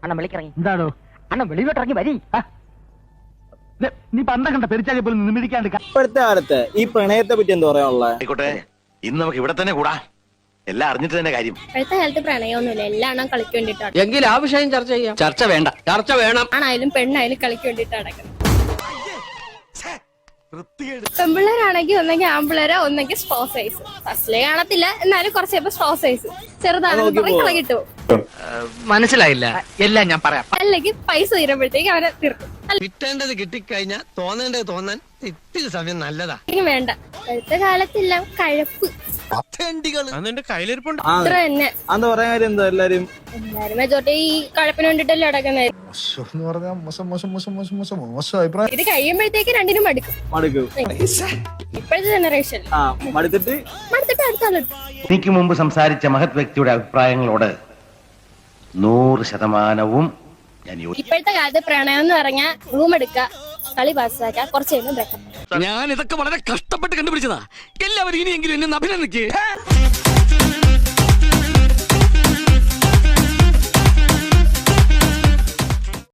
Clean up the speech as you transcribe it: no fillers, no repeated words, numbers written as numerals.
അണ്ണൻ വിളിക്കിറങ്ങി. എന്താണോ അണ്ണൻ വെളിവിട്ടിറങ്ങി വരി. നീ പണ്ട കണ്ട പെരിച്ചാലി പോലും നിമിടിക്കാണ്ട് ഇപ്പോഴത്തെ കാലത്ത് ഈ പ്രണയത്തെ പറ്റി എന്താ പറയാനുള്ളത്? ആയിക്കോട്ടെ, ഇന്ന് നമുക്ക് ഇവിടെ തന്നെ കൂടാ. എല്ലാം അറിഞ്ഞിട്ട് തന്നെ കാര്യം. ഇപ്പോഴത്തെ കാലത്ത് പ്രണയമൊന്നുമില്ല, എല്ലാം ആണോ കളിക്ക് വേണ്ടിയിട്ടാണ്. എങ്കിൽ ആ വിഷയം ചർച്ച ചെയ്യാം. ചർച്ച വേണ്ട, ചർച്ച വേണം. ആണായാലും പെണ്ണായാലും കളിക്ക് വേണ്ടിയിട്ട് നടക്കുന്നത്. പെമ്പിള്ളേരാണെങ്കിൽ ഒന്നെങ്കിൽ ആമ്പിള്ളേരോ ഒന്നെങ്കിൽ സ്ട്രോ സൈസ്. ഫസ്റ്റിലെ കാണത്തില്ല, എന്നാലും കുറച്ച് സ്ട്രോ സൈസ് ചെറുതാണെന്ന് പറഞ്ഞ് കളകിട്ടു. മനസ്സിലായില്ല, എല്ലാം ഞാൻ പറയാം. അല്ലെങ്കിൽ പൈസ തീരുമ്പോഴത്തേക്ക് അവരെ തീർക്കും. കിട്ടേണ്ടത് കിട്ടിക്കഴിഞ്ഞാൽ തോന്നേണ്ടത് തോന്നാൻ ഇത്തിരി സമയം നല്ലതാ. അല്ലെങ്കിൽ വേണ്ട. ഇപ്പോഴത്തെ കാലത്തെല്ലാം കഴപ്പ് കയ്യിലിരിപ്പുണ്ട്. ആ, അത്ര തന്നെ. അന്ന് പറയാൻ കാര്യം എന്താ? എല്ലാരും മെജോറിറ്റി ഈ കഴപ്പിന് വേണ്ടിട്ടല്ലേ നടക്കുന്നത്. ഇത് കഴിയുമ്പോഴത്തേക്ക് രണ്ടിനും മടുക്കും. മടുക്കും. ഇപ്പോഴത്തെ ജനറേഷൻ മടുത്തിട്ട് അടുത്താളെടുക്കും. എനിക്ക് മുമ്പ് സംസാരിച്ച മഹത് വ്യക്തിയുടെ അഭിപ്രായങ്ങളോട് 100% ഞാൻ ഇപ്പോഴത്തെ കാലത്ത് പ്രണയം എന്ന് പറഞ്ഞാൽ റൂം എടുക്കുക, കളി പാസ്സാക്കുക, കുറച്ച് കഴിയുമ്പോൾ ബ്രേക്കപ്പ്. ഞാൻ ഇതൊക്കെ വളരെ കഷ്ടപ്പെട്ട് കണ്ടുപിടിച്ചതാ. എല്ലാവരും ഇനിയെങ്കിലും എന്നെ അഭിനന്ദിക്കേ.